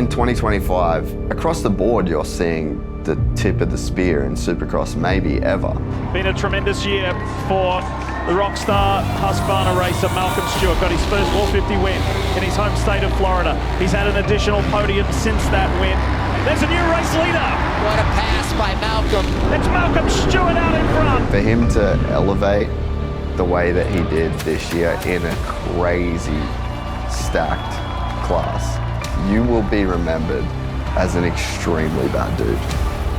in 2025, across the board, you're seeing the tip of the spear in Supercross, maybe ever. Been a tremendous year for the Rockstar Husqvarna racer Malcolm Stewart. Got his first 450 win in his home state of Florida. He's had an additional podium since that win. There's a new race leader. What a pass by Malcolm. It's Malcolm Stewart out in front. For him to elevate the way that he did this year in a crazy stacked class, you will be remembered as an extremely bad dude.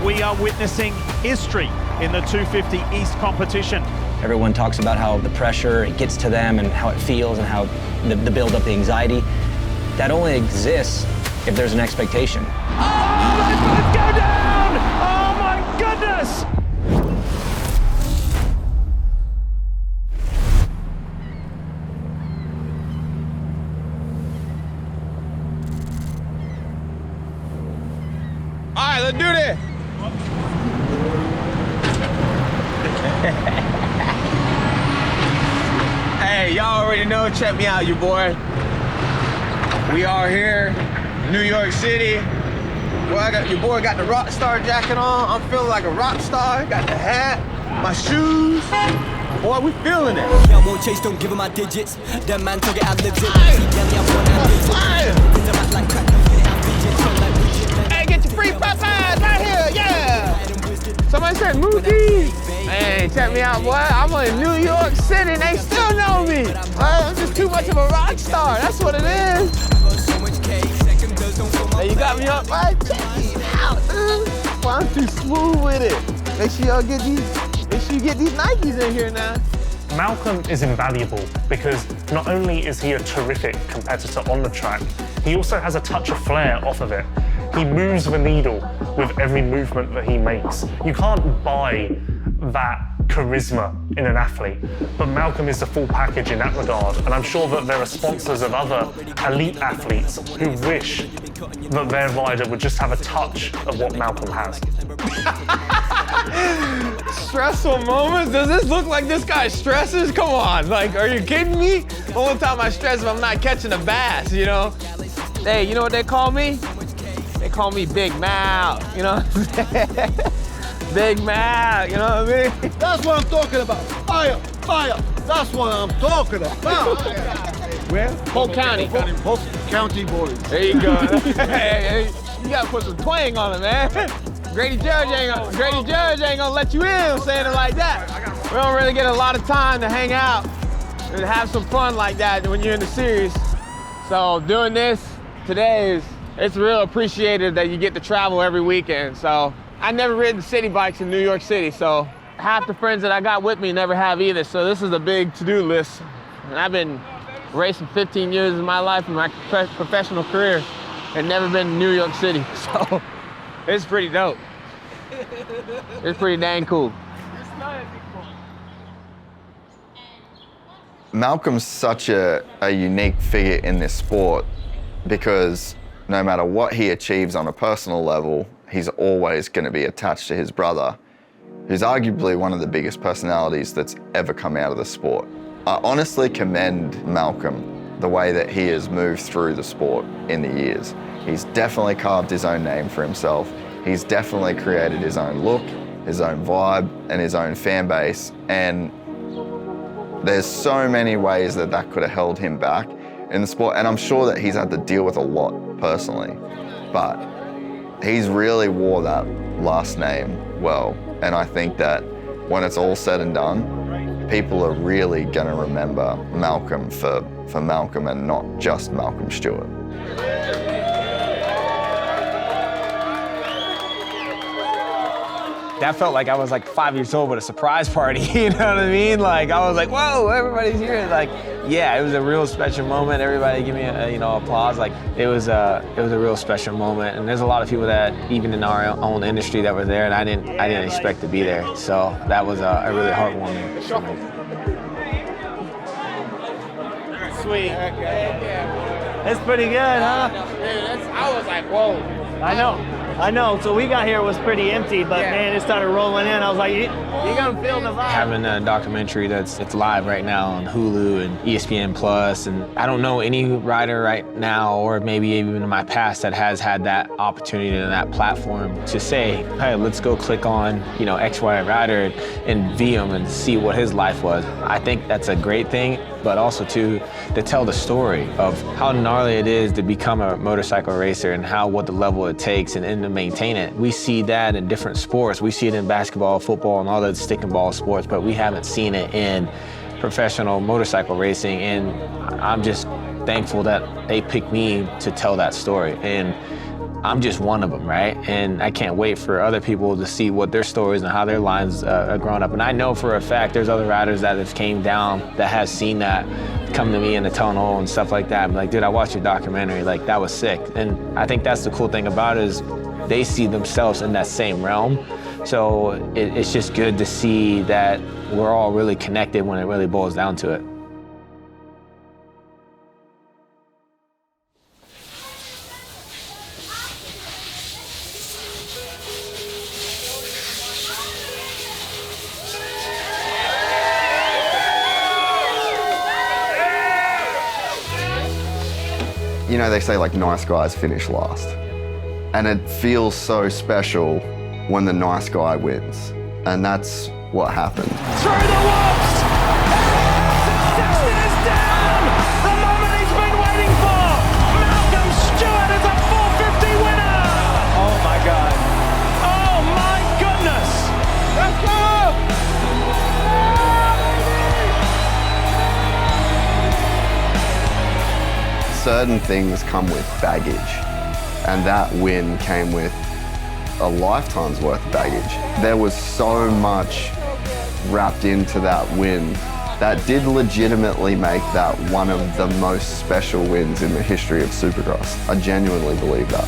We are witnessing history in the 250 East competition. Everyone talks about how the pressure, it gets to them and how it feels and how the build up, the anxiety. That only exists if there's an expectation. Oh, let's go down! Oh my goodness! All right, let's do this. Hey, y'all already know, check me out, you boy. We are here, New York City. Boy, your boy got the Rockstar jacket on. I'm feeling like a rock star. Got the hat, my shoes. Boy, we feeling it. Yeah, won't chase, don't give him my digits. That man took it, I lived it. Hey, get your free Popeyes right here, yeah! Somebody said Mookie. Hey, check me out, boy. I'm in New York City and they still know me. I'm just too much of a rock star. That's what it is. Hey, you got me up, right? Check it out, dude. Well, I'm too smooth with it. Make sure y'all get these Nikes in here now. Malcolm is invaluable because not only is he a terrific competitor on the track, he also has a touch of flair off of it. He moves the needle with every movement that he makes. You can't buy that charisma in an athlete, but Malcolm is the full package in that regard, and I'm sure that there are sponsors of other elite athletes who wish that their rider would just have a touch of what Malcolm has. Stressful moments? Does this look like this guy stresses? Come on, like, are you kidding me? The only time I stress if I'm not catching a bass, you know? Hey, you know what they call me? They call me Big Mal, you know what I'm saying? Big Mal, you know what I mean? That's what I'm talking about. Fire, fire. That's what I'm talking about. Where? Polk County. Polk County boys. There you go. Hey, you gotta put some twang on it, man. Grady Judge ain't gonna let you in saying it like that. We don't really get a lot of time to hang out and have some fun like that when you're in the series. So doing this today it's real appreciated that you get to travel every weekend. So I never ridden city bikes in New York City, so half the friends that I got with me never have either. So this is a big to-do list. And I've been racing 15 years of my life in my professional career and never been to New York City. So it's pretty dope. It's pretty dang cool. Malcolm's such a unique figure in this sport because no matter what he achieves on a personal level, he's always going to be attached to his brother, who's arguably one of the biggest personalities that's ever come out of the sport. I honestly commend Malcolm the way that he has moved through the sport in the years. He's definitely carved his own name for himself. He's definitely created his own look, his own vibe, and his own fan base. And there's so many ways that that could have held him back in the sport. And I'm sure that he's had to deal with a lot personally, but he's really wore that last name well. And I think that when it's all said and done, people are really gonna remember Malcolm for Malcolm and not just Malcolm Stewart. That felt like I was like 5 years old with a surprise party, you know what I mean? Like, I was like, whoa, everybody's here. Like, yeah, it was a real special moment. Everybody give me applause. Like, it was a real special moment. And there's a lot of people that, even in our own industry, that were there, and I didn't expect to be there. So that was a really heartwarming moment. Sweet. It's pretty good, huh? I was like, whoa. I know. I know, so we got here, it was pretty empty, but man, it started rolling in. I was like, you're gonna feel the vibe. Having a documentary it's live right now on Hulu and ESPN Plus, and I don't know any rider right now, or maybe even in my past, that has had that opportunity and that platform to say, hey, let's go click on, XY rider and view him and see what his life was. I think that's a great thing, but also to tell the story of how gnarly it is to become a motorcycle racer and what the level it takes and to maintain it. We see that in different sports. We see it in basketball, football, and all the stick and ball sports, but we haven't seen it in professional motorcycle racing, and I'm just thankful that they picked me to tell that story. And I'm just one of them, right? And I can't wait for other people to see what their stories and how their lives are growing up. And I know for a fact there's other riders that have came down that has seen that, come to me in the tunnel and stuff like that. I'm like, dude, I watched your documentary, like that was sick. And I think that's the cool thing about it, is they see themselves in that same realm. So it's just good to see that we're all really connected when it really boils down to it. They say like nice guys finish last. And it feels so special when the nice guy wins. And that's what happened. Through the whoops! Sexton is down! The moment he's been waiting for! Malcolm Stewart is a 450 winner! Oh my God. Oh my goodness! Let's go! Certain things come with baggage, and that win came with a lifetime's worth of baggage. There was so much wrapped into that win that did legitimately make that one of the most special wins in the history of Supercross. I genuinely believe that.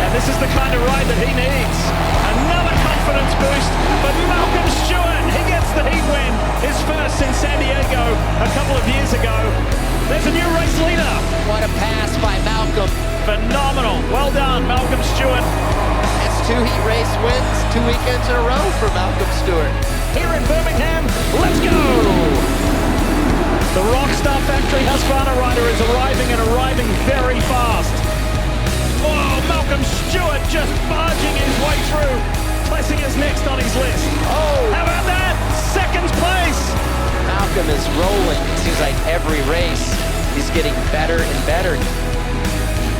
And this is the kind of ride that he needs. Another confidence boost, but Malcolm Stewart, he gets the heat win, his first in San Diego a couple of years ago. There's a new race leader. What a pass by Malcolm. Phenomenal. Well done, Malcolm Stewart. That's 2 heat race wins, 2 weekends in a row for Malcolm Stewart. Here in Birmingham, let's go! The Rockstar Factory Husqvarna rider is arriving very fast. Oh, Malcolm Stewart just barging his way through. Plessing is next on his list. Oh! How about that? Second place! Malcolm is rolling. It seems like every race he's getting better and better.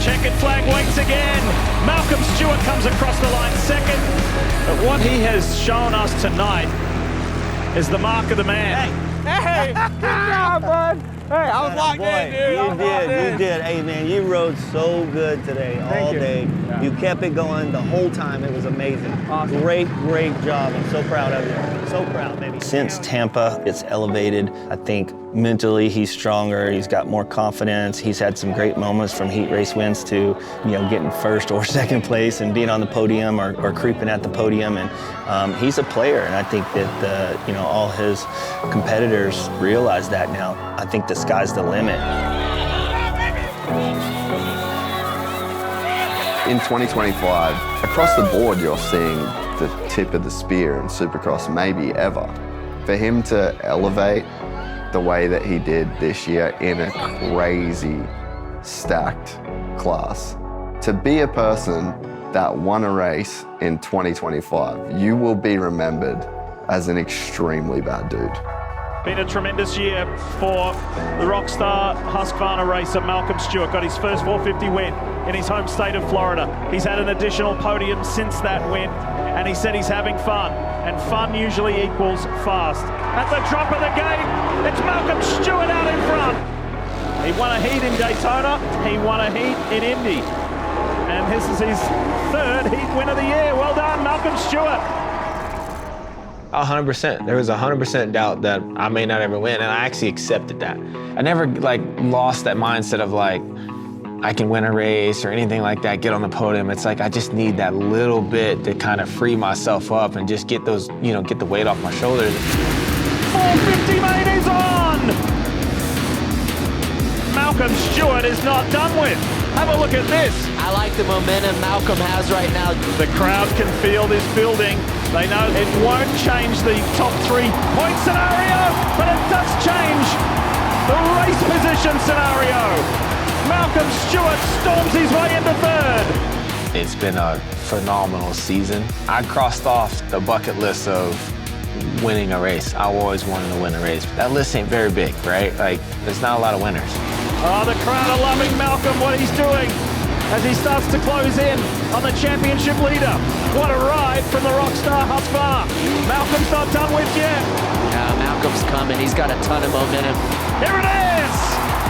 Checkered flag waits again. Malcolm Stewart comes across the line second. But what he has shown us tonight is the mark of the man. Hey, good job, bud. Hey, I was locked in, dude. You did. Hey, man, you rode so good today, all day. Yeah. You kept it going the whole time. It was amazing. Awesome. Great job. I'm so proud of you. So proud, baby. Since Tampa, it's elevated. I think mentally he's stronger. He's got more confidence. He's had some great moments from heat race wins to, getting first or second place and being on the podium or creeping at the podium. And he's a player, and I think that all his competitors realize that now. I think the sky's the limit. In 2025, across the board, you're seeing the tip of the spear in Supercross, maybe ever. For him to elevate the way that he did this year in a crazy, stacked class, to be a person that won a race in 2025, you will be remembered as an extremely bad dude. Been a tremendous year for the Rockstar Husqvarna racer Malcolm Stewart. Got his first 450 win in his home state of Florida. He's had an additional podium since that win, and he said he's having fun, and fun usually equals fast. At the drop of the gate, it's Malcolm Stewart out in front. He won a heat in Daytona, he won a heat in Indy, and this is his third heat win of the year. Well done, Malcolm Stewart. 100%. There was 100% doubt that I may not ever win, and I actually accepted that. I never lost that mindset of I can win a race or anything like that, get on the podium. It's I just need that little bit to kind of free myself up and just get those, get the weight off my shoulders. 450 main is on! Malcolm Stewart is not done with. Have a look at this. I like the momentum Malcolm has right now. The crowd can feel this building. They know it won't change the top 3 point scenario, but it does change the race position scenario. Malcolm Stewart storms his way into 3rd. It's been a phenomenal season. I crossed off the bucket list of winning a race. I always wanted to win a race. That list ain't very big, right? Like, there's not a lot of winners. Oh, the crowd are loving Malcolm, what he's doing as he starts to close in on the championship leader. What a ride from the Rockstar Husqvarna. Malcolm's not done with yet. Yeah, Malcolm's coming. He's got a ton of momentum. Here it is!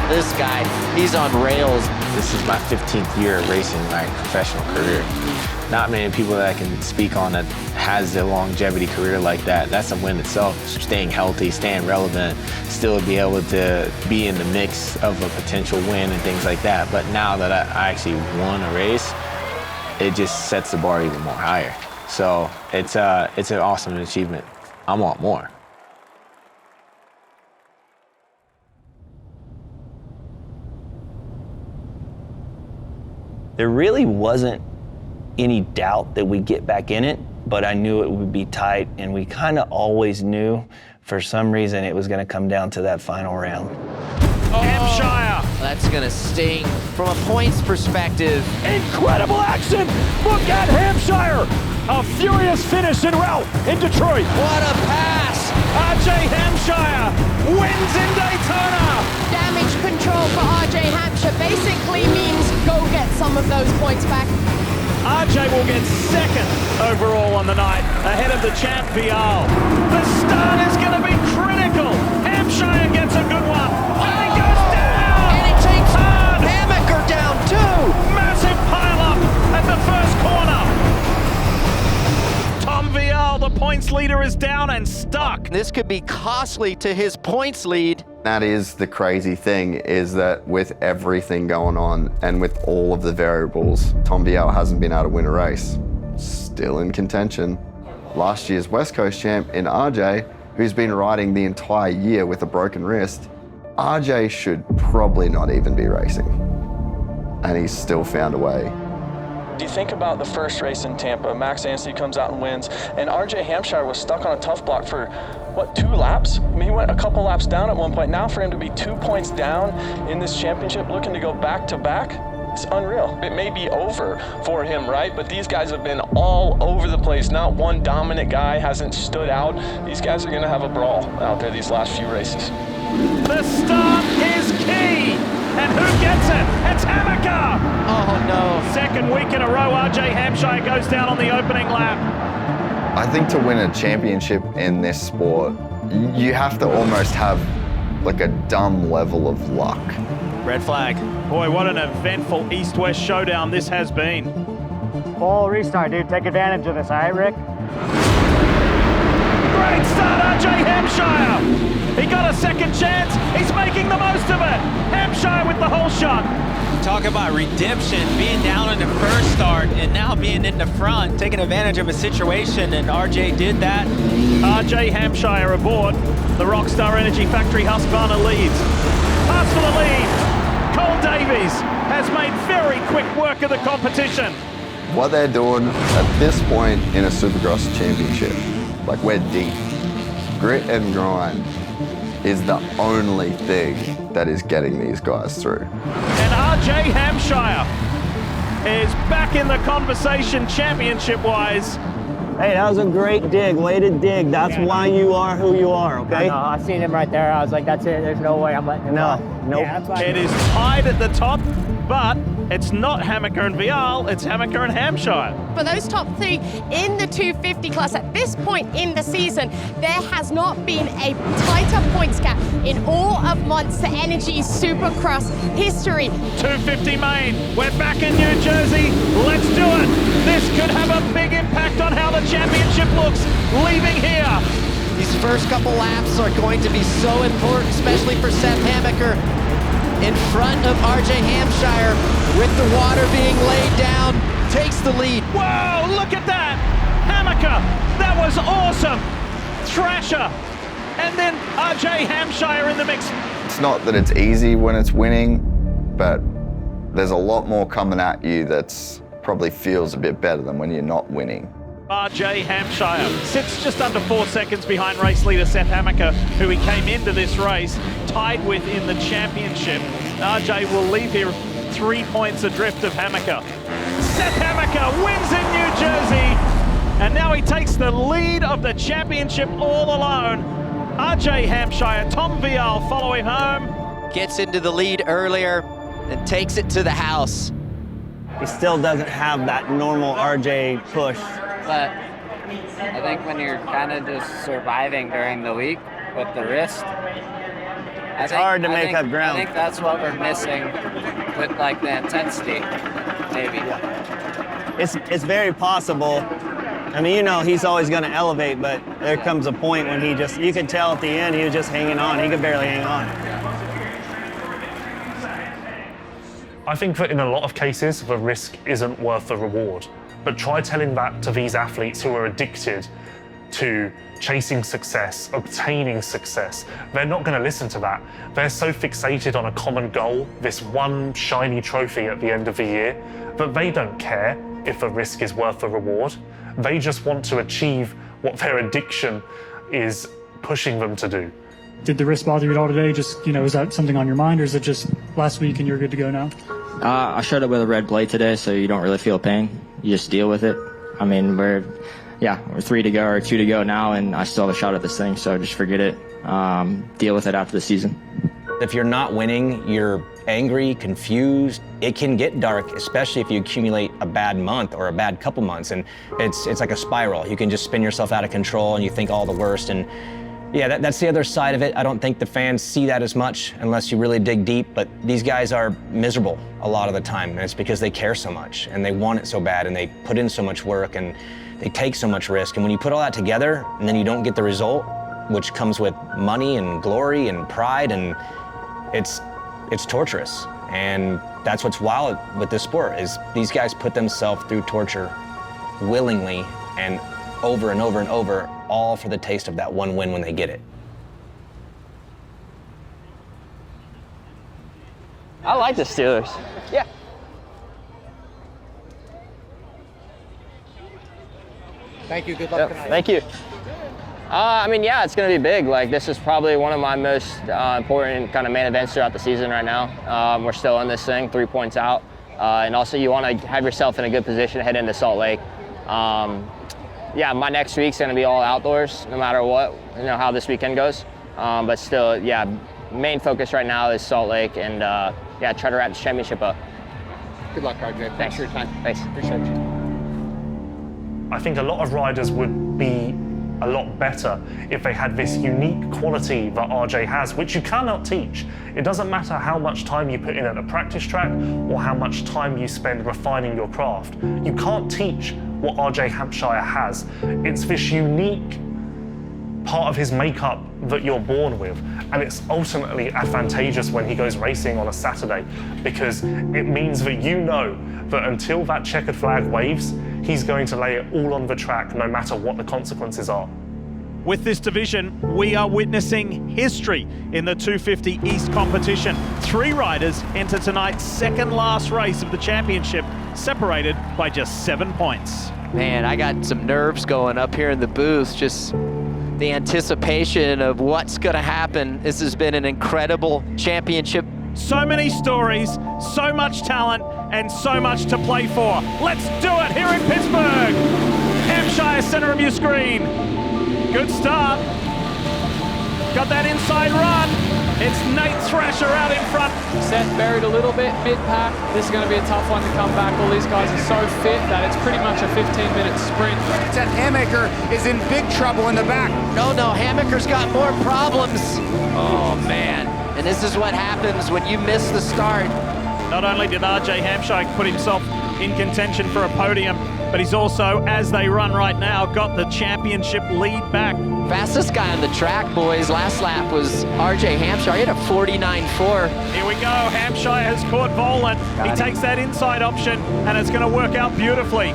This guy, he's on rails. This is my 15th year racing my professional career. Not many people that I can speak on that has a longevity career like that. That's a win itself. Staying healthy, staying relevant, still be able to be in the mix of a potential win and things like that. But now that I actually won a race, it just sets the bar even more higher. So it's an awesome achievement. I want more. There really wasn't any doubt that we'd get back in it, but I knew it would be tight, and we kind of always knew for some reason it was going to come down to that final round. Hampshire! That's gonna sting from a points perspective. Incredible action! Look at Hampshire! A furious finish in route in Detroit. What a pass! RJ Hampshire wins in Daytona! Damage control for RJ Hampshire basically means go get some of those points back. RJ will get 2nd overall on the night, ahead of the champ Vial. The start is going to be critical. Hampshire gets a good one. And he goes down! And it takes hard. Hammaker down too! Massive pile-up at the first corner. Tom Vial, the points leader, is down and stuck. This could be costly to his points lead. That is the crazy thing, is that with everything going on and with all of the variables, Tom Vial hasn't been able to win a race. Still in contention. Last year's West Coast champ in RJ, who's been riding the entire year with a broken wrist, RJ should probably not even be racing. And he's still found a way. Do you think about the first race in Tampa? Max Anstey comes out and wins, and RJ Hampshire was stuck on a tough block for, what, 2 laps? I mean, he went a couple laps down at one point. Now for him to be 2 points down in this championship, looking to go back to back, it's unreal. It may be over for him, right? But these guys have been all over the place. Not one dominant guy hasn't stood out. These guys are gonna have a brawl out there these last few races. The start is key. And who gets it? It's Hammaker! Oh no. 2nd week in a row, RJ Hampshire goes down on the opening lap. I think to win a championship in this sport, you have to almost have like a dumb level of luck. Red flag. Boy, what an eventful East-West showdown this has been. Full restart, dude. Take advantage of this, all right, Rick? Great start, RJ Hampshire! He got a 2nd chance. He's making the most of it. Hampshire with the whole shot. Talk about redemption, being down in the first start and now being in the front, taking advantage of a situation, and RJ did that. RJ Hampshire aboard. The Rockstar Energy Factory Husqvarna leads. Pass for the lead. Cole Davies has made very quick work of the competition. What they're doing at this point in a Supercross championship, like we're deep. Grit and grind is the only thing that is getting these guys through. And RJ Hampshire is back in the conversation championship-wise. Hey, that was a great dig, way to dig. That's why you are who you are, okay? I seen him right there. I was like, that's it. There's no way I'm letting him No, nope. Yeah, that's why It is tied at the top, but it's not Hammaker and Vial, it's Hammaker and Hampshire. For those top 3 in the 250 class at this point in the season, there has not been a tighter points gap in all of Monster Energy's Supercross history. 250 main, we're back in New Jersey, let's do it. This could have a big impact on how the championship looks leaving here. These first couple laps are going to be so important, especially for Seth Hammaker. In front of RJ Hampshire, with the water being laid down, takes the lead. Whoa, look at that! Hammaker, that was awesome! Thrasher, and then RJ Hampshire in the mix. It's not that it's easy when it's winning, but there's a lot more coming at you that's probably feels a bit better than when you're not winning. RJ Hampshire sits just under 4 seconds behind race leader Seth Hammaker, who he came into this race tied with in the championship. RJ will leave here 3 points adrift of Hammaker. Seth Hammaker wins in New Jersey, and now he takes the lead of the championship all alone. RJ Hampshire, Tom Vial follow him home. Gets into the lead earlier and takes it to the house. He still doesn't have that normal RJ push. But I think when you're kind of just surviving during the week with the wrist, it's hard to make up ground. I think that's what we're missing with like the intensity, maybe. It's very possible. I mean, you know, he's always going to elevate, but there comes a point when he just, you can tell at the end he was just hanging on. He could barely hang on. I think that in a lot of cases, the risk isn't worth the reward. But try telling that to these athletes who are addicted to chasing success, obtaining success. They're not going to listen to that. They're so fixated on a common goal, this one shiny trophy at the end of the year, that they don't care if the risk is worth the reward. They just want to achieve what their addiction is pushing them to do. Did the wrist bother you at all today? Just, you know, is that something on your mind, or is it just last week and you're good to go now? I showed up with a red blade today, so you don't really feel pain. You just deal with it. I mean, we're 3 to go or 2 to go now, and I still have a shot at this thing, so just forget it. Deal with it after the season. If you're not winning, you're angry, confused. It can get dark, especially if you accumulate a bad month or a bad couple months, and it's like a spiral. You can just spin yourself out of control and you think all the worst. And yeah, that's the other side of it. I don't think the fans see that as much unless you really dig deep, but these guys are miserable a lot of the time, and it's because they care so much and they want it so bad and they put in so much work and they take so much risk. And when you put all that together and then you don't get the result, which comes with money and glory and pride, and it's torturous. And that's what's wild with this sport, is these guys put themselves through torture willingly and over and over and over, all for the taste of that one win when they get it. I like the Steelers. Yeah. Thank you. Good luck tonight. Thank you. I mean, yeah, it's going to be big. Like, this is probably one of my most important kind of main events throughout the season right now. We're still in this thing, 3 points out. And also, you want to have yourself in a good position to head into Salt Lake. Yeah, my next week's going to be all outdoors, no matter what, you know, how this weekend goes. But still, yeah, main focus right now is Salt Lake, and yeah, try to wrap this championship up. Good luck, RJ. Thanks for your time. Thanks. Appreciate it. I think a lot of riders would be a lot better if they had this unique quality that RJ has, which you cannot teach. It doesn't matter how much time you put in at a practice track or how much time you spend refining your craft. You can't teach what RJ Hampshire has. It's this unique part of his makeup that you're born with, and it's ultimately advantageous when he goes racing on a Saturday, because it means that you know that until that checkered flag waves, he's going to lay it all on the track, no matter what the consequences are. With this division, we are witnessing history in the 250 East competition. 3 riders enter tonight's second last race of the championship, separated by just 7 points. Man, I got some nerves going up here in the booth, just the anticipation of what's going to happen. This has been an incredible championship. So many stories, so much talent, and so much to play for. Let's do it here in Pittsburgh. Hampshire, center of your screen. Good start. Got that inside run. It's Nate Thrasher out in front. Seth buried a little bit, mid-pack. This is going to be a tough one to come back. All these guys are so fit that it's pretty much a 15-minute sprint. Seth Hammaker is in big trouble in the back. No, Hammaker's got more problems. Oh, man. And this is what happens when you miss the start. Not only did RJ Hampshire put himself in contention for a podium, but he's also, as they run right now, got the championship lead back. Fastest guy on the track, boys. Last lap was RJ Hampshire. He had a 49.4. Here we go. Hampshire has caught Volant. He takes that inside option, and it's going to work out beautifully.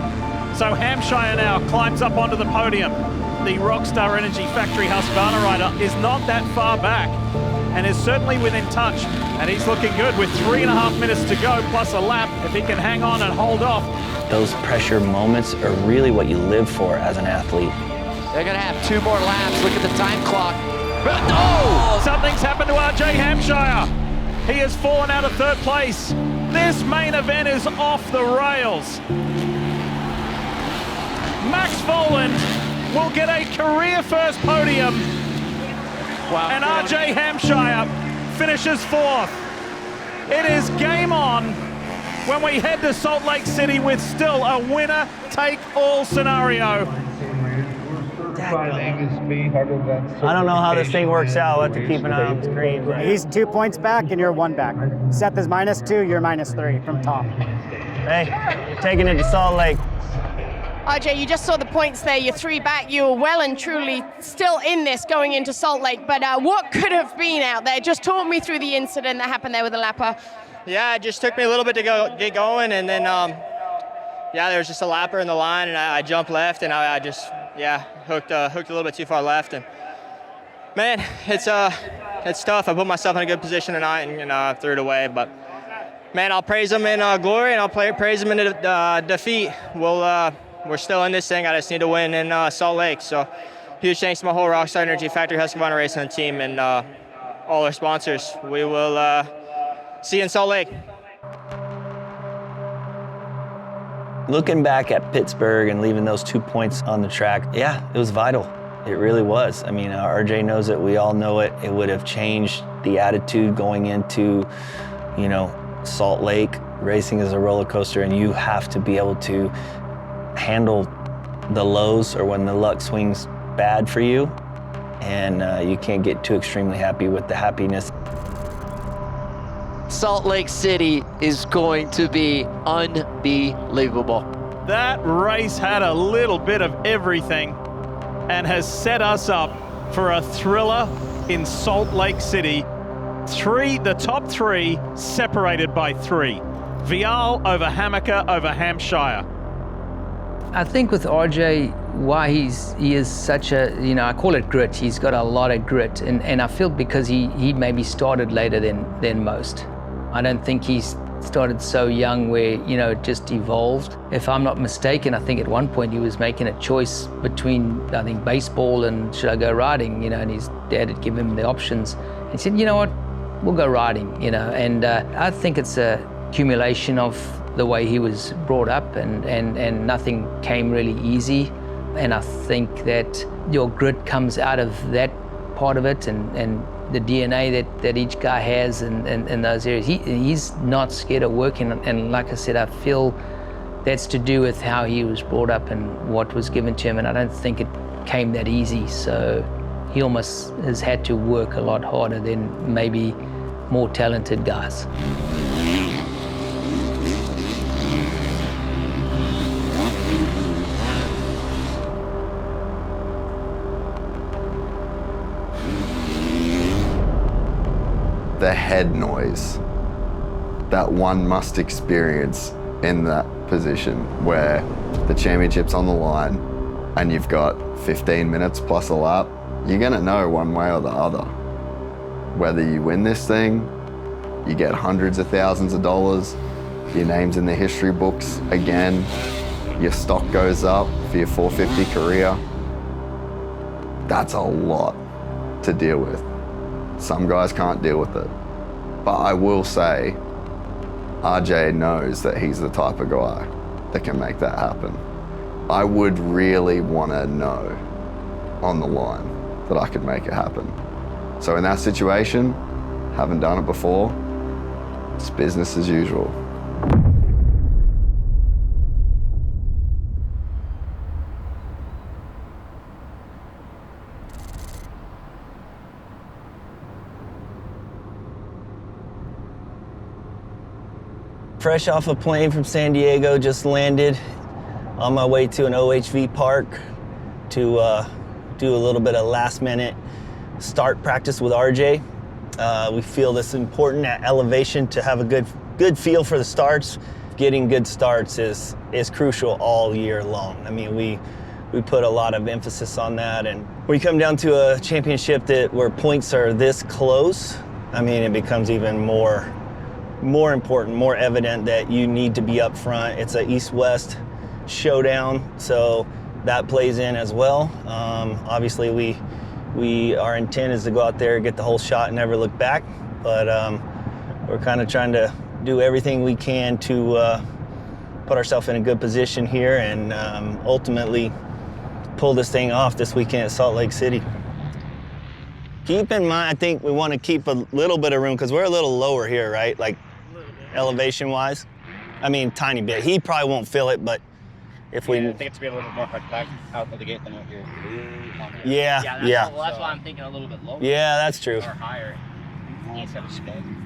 So Hampshire now climbs up onto the podium. The Rockstar Energy Factory Husqvarna rider is not that far back. and is certainly within touch. And he's looking good with 3.5 minutes to go, plus a lap. If he can hang on and hold off. Those pressure moments are really what you live for as an athlete. They're gonna have 2 more laps. Look at the time clock. But no! Something's happened to RJ Hampshire. He has fallen out of 3rd place. This main event is off the rails. Max Voland will get a career first podium. Wow. And RJ Hampshire finishes 4th. It is game on when we head to Salt Lake City with still a winner-take-all scenario. I don't know how this thing works out. I'll have to keep an eye on the screen. He's 2 points back and you're 1 back. Seth is -2, you're -3 from Tom. Hey, taking it to Salt Lake. RJ, you just saw the points there. You're 3 back. You were well and truly still in this going into Salt Lake. But what could have been out there? Just talk me through the incident that happened there with the lapper. Yeah, it just took me a little bit to get going, and then yeah, there was just a lapper in the line, and I jumped left, and I just hooked a little bit too far left, and man, it's tough. I put myself in a good position tonight and threw it away, but man, I'll praise him in glory, and I'll praise him in defeat. We're still in this thing. I just need to win in Salt Lake. So huge thanks to my whole Rockstar Energy Factory Husqvarna Racing team and all our sponsors. We will see you in Salt Lake. Looking back at Pittsburgh and leaving those 2 points on the track, yeah, it was vital. It really was. I mean, RJ knows it. We all know it. It would have changed the attitude going into, Salt Lake. Racing is a roller coaster, and you have to be able to handle the lows or when the luck swings bad for you, and you can't get too extremely happy with the happiness. Salt Lake City is going to be unbelievable. That race had a little bit of everything and has set us up for a thriller in Salt Lake City. The top 3 separated by 3. Vial over Hammaker over Hampshire. I think with RJ, why he is such a, I call it grit. He's got a lot of grit, and I feel because he maybe started later than most. I don't think he's started so young where, it just evolved. If I'm not mistaken, I think at one point he was making a choice between, I think, baseball and should I go riding, and his dad had given him the options. He said, you know what, we'll go riding, and I think it's a accumulation of the way he was brought up, and nothing came really easy. And I think that your grit comes out of that part of it, and the DNA that each guy has in those areas. He's not scared of working, and like I said, I feel that's to do with how he was brought up and what was given to him, and I don't think it came that easy. So he almost has had to work a lot harder than maybe more talented guys. The head noise that one must experience in that position where the championship's on the line and you've got 15 minutes plus a lap, you're gonna know one way or the other. Whether you win this thing, you get hundreds of thousands of dollars, your name's in the history books again, your stock goes up for your 450 career. That's a lot to deal with. Some guys can't deal with it. But I will say, RJ knows that he's the type of guy that can make that happen. I would really want to know on the line that I could make it happen. So in that situation, haven't done it before, it's business as usual. Fresh off a plane from San Diego, just landed on my way to an OHV park to do a little bit of last minute start practice with RJ. We feel this important at elevation to have a good feel for the starts. Getting good starts is crucial all year long. I mean, we put a lot of emphasis on that. And when you come down to a championship where points are this close, I mean, it becomes even more important, more evident that you need to be up front. It's an east-west showdown, so that plays in as well. Obviously, our intent is to go out there, get the whole shot, and never look back. But we're kind of trying to do everything we can to put ourselves in a good position here and ultimately pull this thing off this weekend at Salt Lake City. Keep in mind, I think we want to keep a little bit of room because we're a little lower here, right? Like elevation-wise. I mean, tiny bit. He probably won't feel it, but if we... I think it's be a little more back out of the gate than out here. Yeah. That's why I'm thinking a little bit lower. Yeah, that's true. Or higher. Instead of spin.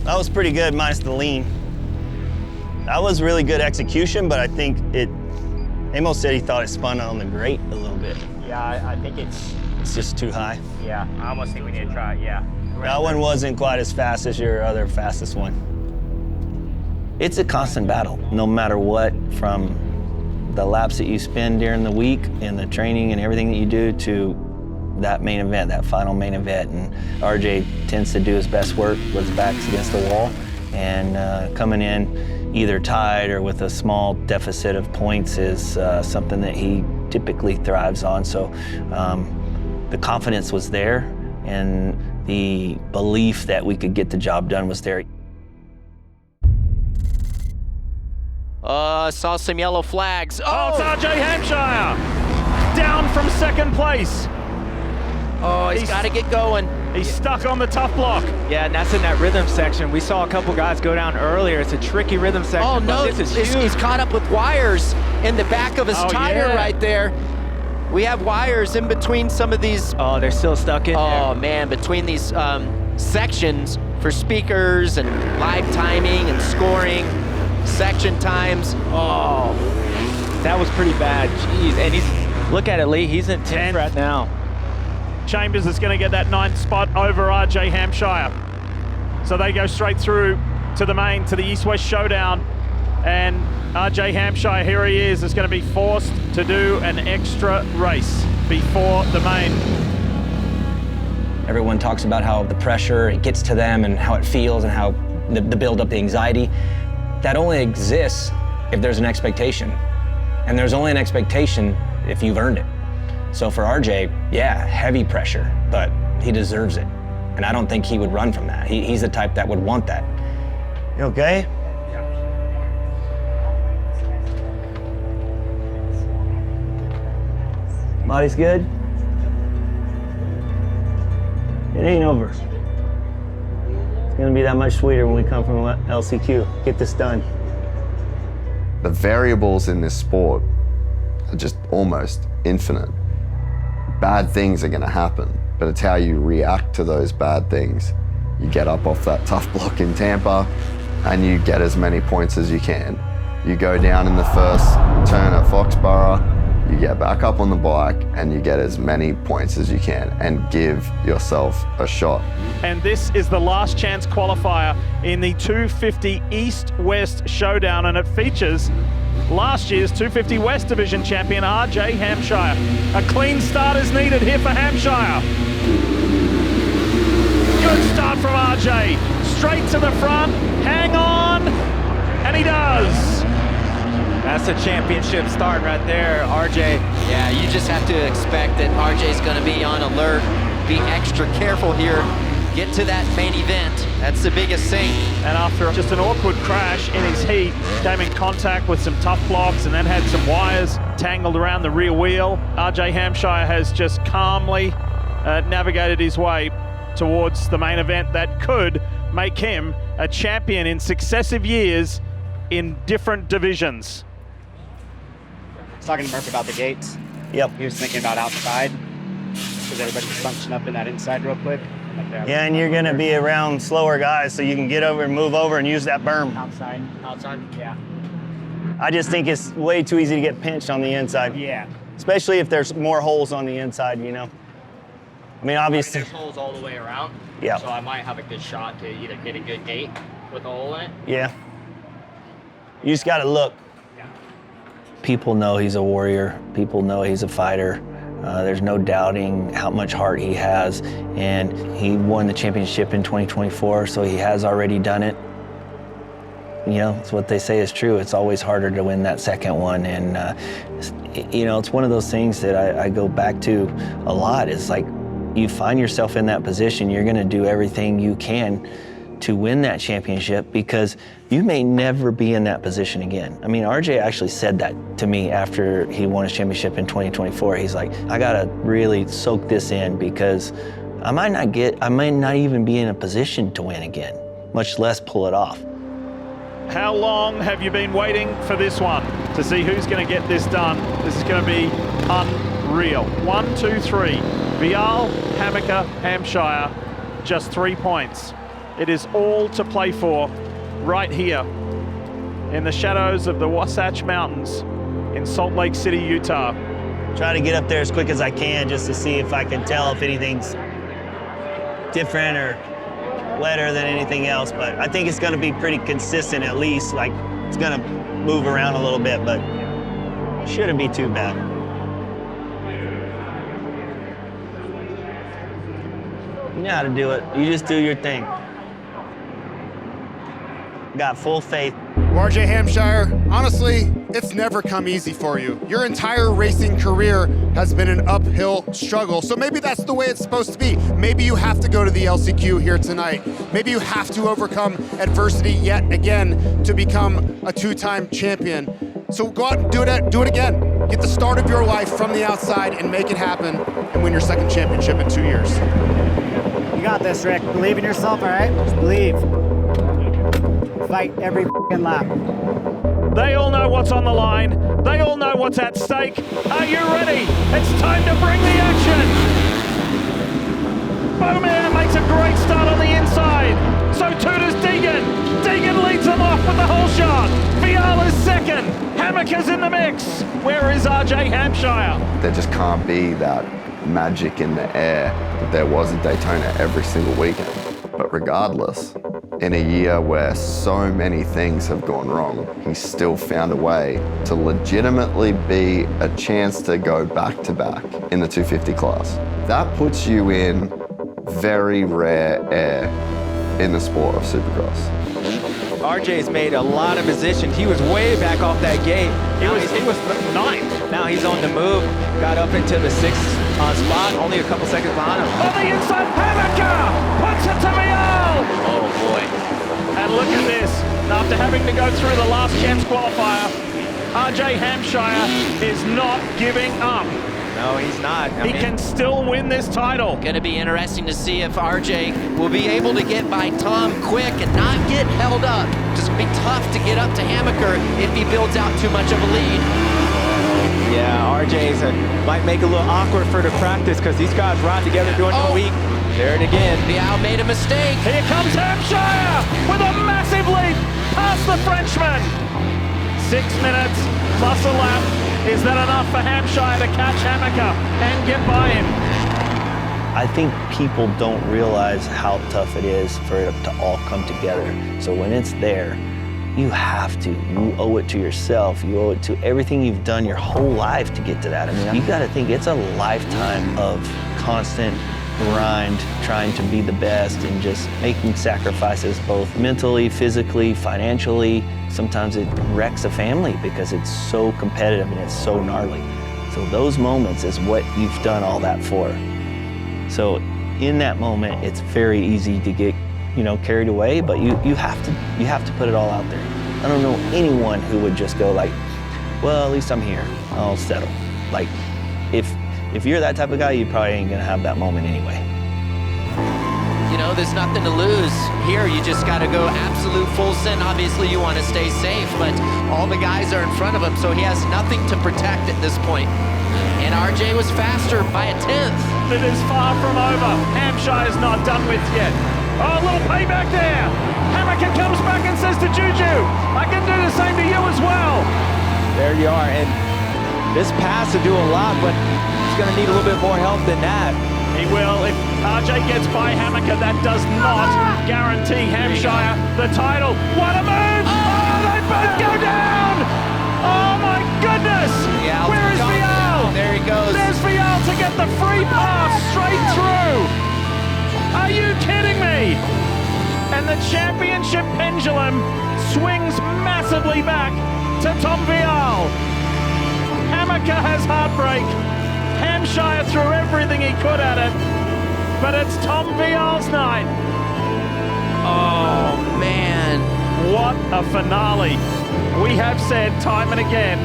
That was pretty good, minus the lean. That was really good execution, but I think Amos said he thought it spun on the grate a little bit. Yeah, I think it's just too high. Yeah, I almost think we need to try it, yeah. That one wasn't quite as fast as your other fastest one. It's a constant battle, no matter what, from the laps that you spend during the week and the training and everything that you do to that main event, that final main event. And RJ tends to do his best work with his backs against the wall, and coming in either tied or with a small deficit of points is something that he typically thrives on. So the confidence was there, and the belief that we could get the job done was there. Saw some yellow flags. Oh, it's RJ Hampshire! Down from second place. Oh, he's got to get going. He's stuck on the tough block. Yeah, and that's in that rhythm section. We saw a couple guys go down earlier. It's a tricky rhythm section. Oh, no, this is huge. he's caught up with wires in the back of his tire right there. We have wires in between some of these. Oh, they're still stuck in there. Oh, man, between these sections for speakers and live timing and scoring, section times. Oh. That was pretty bad. Jeez, and look at it, Lee. He's in 10th right now. Chambers is going to get that 9th spot over RJ Hampshire. So they go straight through to the main, to the East-West Showdown. And RJ Hampshire, here he is going to be forced to do an extra race before the main. Everyone talks about how the pressure, it gets to them and how it feels and how the build-up, the anxiety. That only exists if there's an expectation. And there's only an expectation if you've earned it. So for RJ, yeah, heavy pressure, but he deserves it. And I don't think he would run from that. He's the type that would want that. You okay? Body's good? It ain't over. It's gonna be that much sweeter when we come from LCQ. Get this done. The variables in this sport are just almost infinite. Bad things are gonna happen, but it's how you react to those bad things. You get up off that tough block in Tampa and you get as many points as you can. You go down in the first turn at Foxborough, you get back up on the bike and you get as many points as you can and give yourself a shot. And this is the last chance qualifier in the 250 East-West Showdown, and it features last year's 250 West Division champion RJ Hampshire. A clean start is needed here for Hampshire. Good start from RJ. Straight to the front, hang on, and he does. That's a championship start right there, RJ. Yeah, you just have to expect that RJ's going to be on alert, be extra careful here, get to that main event. That's the biggest thing. And after just an awkward crash in his heat, came in contact with some tough blocks and then had some wires tangled around the rear wheel. RJ Hampshire has just calmly navigated his way towards the main event that could make him a champion in successive years in different divisions. Talking to Murph about the gates. Yep. He was thinking about outside because everybody's bunching up in that inside real quick. Yeah, and you're gonna be around slower guys so you can get over and move over and use that berm. Outside, yeah. I just think it's way too easy to get pinched on the inside. Yeah. Especially if there's more holes on the inside, you know? I mean, obviously. There's holes all the way around. Yeah. So I might have a good shot to either get a good gate with a hole in it. Yeah. You just got to look. People know he's a warrior. People know he's a fighter. There's no doubting how much heart he has. And he won the championship in 2024, so he has already done it. You know, it's what they say is true. It's always harder to win that second one. And, you know, it's one of those things that I go back to a lot. It's like you find yourself in that position, you're going to do everything you can to win that championship because you may never be in that position again. I mean, RJ actually said that to me after he won his championship in 2024. He's like, I got to really soak this in because I might not even be in a position to win again, much less pull it off. How long have you been waiting for this one to see who's going to get this done? This is going to be unreal. 1, 2, 3. Vial, Hampshire, Hampshire, just 3 points. It is all to play for right here in the shadows of the Wasatch Mountains in Salt Lake City, Utah. Try to get up there as quick as I can just to see if I can tell if anything's different or wetter than anything else, but I think it's going to be pretty consistent at least. Like, it's going to move around a little bit, but shouldn't be too bad. You know how to do it. You just do your thing. Got full faith. RJ Hampshire, honestly, it's never come easy for you. Your entire racing career has been an uphill struggle, so maybe that's the way it's supposed to be. Maybe you have to go to the LCQ here tonight. Maybe you have to overcome adversity yet again to become a two-time champion. So go out and do it again. Get the start of your life from the outside and make it happen and win your second championship in 2 years. You got this, Rick. Believe in yourself, all right? Just believe. Fight every f***ing lap. They all know what's on the line. They all know what's at stake. Are you ready? It's time to bring the action. Beaumont makes a great start on the inside. So too does Deegan. Deegan leads them off with the whole shot. Vial is second. Hammaker's in the mix. Where is RJ Hampshire? There just can't be that magic in the air that there was at Daytona every single weekend. But regardless, in a year where so many things have gone wrong, he still found a way to legitimately be a chance to go back-to-back in the 250 class. That puts you in very rare air in the sport of Supercross. RJ's made a lot of positions. He was way back off that gate. He was ninth. Now he's on the move. Got up into the sixth spot, only a couple seconds behind him. On the inside, Hammaker puts it to Vial. Oh boy. And look at this. After having to go through the last chance qualifier, RJ Hampshire is not giving up. No, he's not. He can still win this title. Going to be interesting to see if RJ will be able to get by Tom quick and not get held up. Just going to be tough to get up to Hammaker if he builds out too much of a lead. Yeah, RJ's might make a little awkward for the practice because these guys ride together during the week. There it again. Vial made a mistake. Here comes Hampshire with a massive lead past the Frenchman. 6 minutes plus a lap. Is that enough for Hampshire to catch Hammaker and get by him? I think people don't realize how tough it is for it to all come together. So when it's there, you have to. You owe it to yourself. You owe it to everything you've done your whole life to get to that. I mean, you got to think it's a lifetime of constant grind, trying to be the best and just making sacrifices both mentally, physically, financially. Sometimes it wrecks a family because it's so competitive and it's so gnarly. So those moments is what you've done all that for. So in that moment, it's very easy to get, carried away, but you have to put it all out there. I don't know anyone who would just go like, well, at least I'm here, I'll settle. Like, if you're that type of guy, you probably ain't gonna have that moment anyway. There's nothing to lose. Here, you just got to go absolute full send. Obviously, you want to stay safe, but all the guys are in front of him, so he has nothing to protect at this point. And RJ was faster by a 10th. It is far from over. Hampshire's not done with yet. Oh, a little payback there. Hammaker Hammaker comes back and says to Juju, I can do the same to you as well. There you are, and this pass will do a lot, but he's going to need a little bit more help than that. He will. If RJ gets by Hammaker, that does not guarantee Hampshire the title. What a move! Oh, they both go down! Oh my goodness! Where is Vial? There he goes. There's Vial to get the free pass straight through. Are you kidding me? And the championship pendulum swings massively back to Tom Vial. Hammaker has heartbreak. Hampshire threw everything he could at it, but it's Tom Vial's night. Oh, man. What a finale. We have said time and again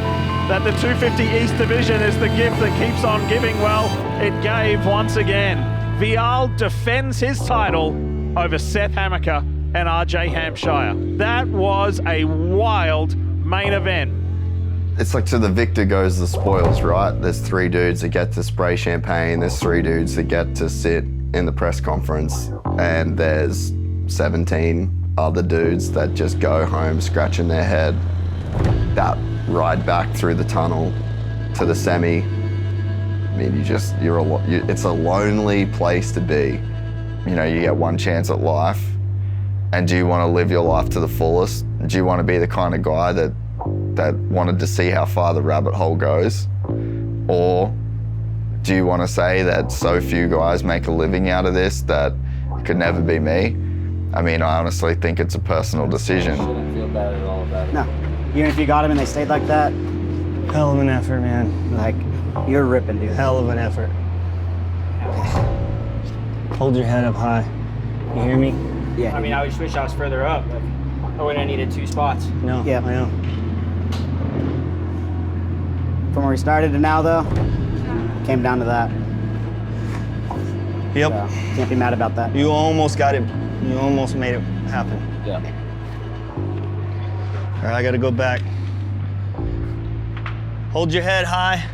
that the 250 East Division is the gift that keeps on giving. Well, it gave once again. Vial defends his title over Seth Hammaker and RJ Hampshire. That was a wild main event. It's like to the victor goes the spoils, right? There's 3 dudes that get to spray champagne, there's 3 dudes that get to sit in the press conference, and there's 17 other dudes that just go home scratching their head. That ride back through the tunnel to the semi, I mean, it's a lonely place to be. You know, you get one chance at life, and do you want to live your life to the fullest? Do you want to be the kind of guy that wanted to see how far the rabbit hole goes? Or do you want to say that so few guys make a living out of this that it could never be me? I mean, I honestly think it's a personal decision. Shouldn't feel bad at all about it. No, even if you got him and they stayed like that. Hell of an effort, man. Like, you're ripping, dude. Hell of an effort. Hold your head up high. You hear me? Yeah. I mean, I just wish I was further up. But I wouldn't have needed 2 spots. No, yeah. I know. From where we started to now, though, came down to that. Yep. So, can't be mad about that. You almost got it. You almost made it happen. Yeah. All right, I got to go back. Hold your head high.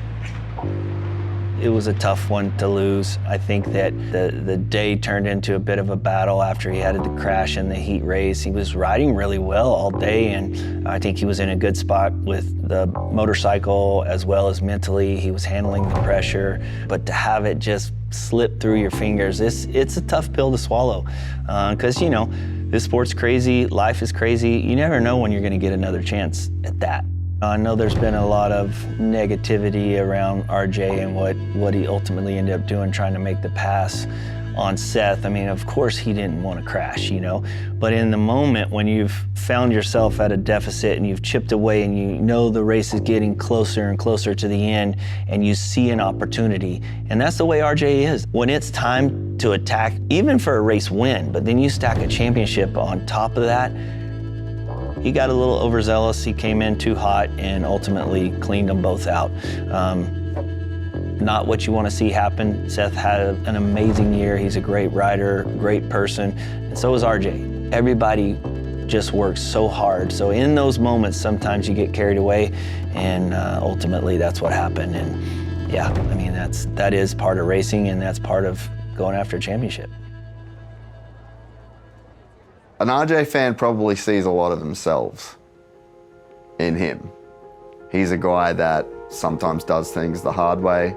It was a tough one to lose. I think that the day turned into a bit of a battle after he had the crash in the heat race. He was riding really well all day, and I think he was in a good spot with the motorcycle as well as mentally. He was handling the pressure, but to have it just slip through your fingers, it's a tough pill to swallow. Because, you know, this sport's crazy, life is crazy. You never know when you're gonna get another chance at that. I know there's been a lot of negativity around RJ and what he ultimately ended up doing, trying to make the pass on Seth. I mean, of course he didn't want to crash, you know, but in the moment when you've found yourself at a deficit and you've chipped away and you know the race is getting closer and closer to the end and you see an opportunity, and that's the way RJ is. When it's time to attack, even for a race win, but then you stack a championship on top of that, he got a little overzealous. He came in too hot and ultimately cleaned them both out. Not what you want to see happen. Seth had an amazing year. He's a great rider, great person, and so is RJ. Everybody just works so hard. So in those moments, sometimes you get carried away, and ultimately that's what happened. And yeah, I mean, that is part of racing, and that's part of going after a championship. An RJ fan probably sees a lot of themselves in him. He's a guy that sometimes does things the hard way,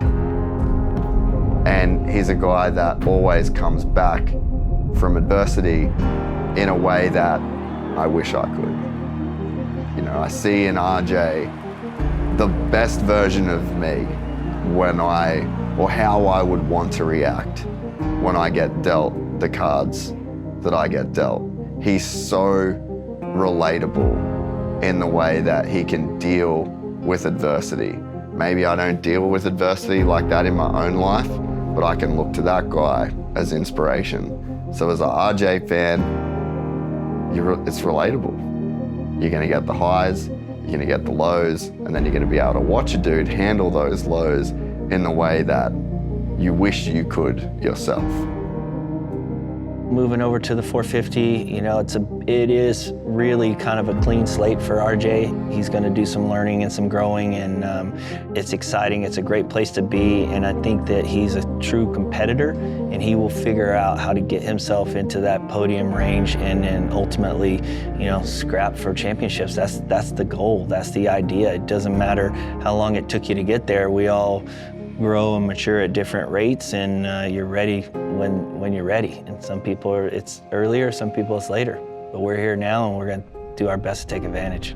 and he's a guy that always comes back from adversity in a way that I wish I could. You know, I see in RJ the best version of me or how I would want to react when I get dealt the cards that I get dealt. He's so relatable in the way that he can deal with adversity. Maybe I don't deal with adversity like that in my own life, but I can look to that guy as inspiration. So as an RJ fan, it's relatable. You're gonna get the highs, you're gonna get the lows, and then you're gonna be able to watch a dude handle those lows in the way that you wish you could yourself. Moving over to the 450, you know, it is really kind of a clean slate for RJ. He's going to do some learning and some growing, and it's exciting. It's a great place to be, and I think that he's a true competitor, and he will figure out how to get himself into that podium range and then ultimately, you know, scrap for championships. That's the goal. That's the idea. It doesn't matter how long it took you to get there. We all grow and mature at different rates, and you're ready when you're ready. And some people it's earlier, some people it's later. But we're here now, and we're going to do our best to take advantage.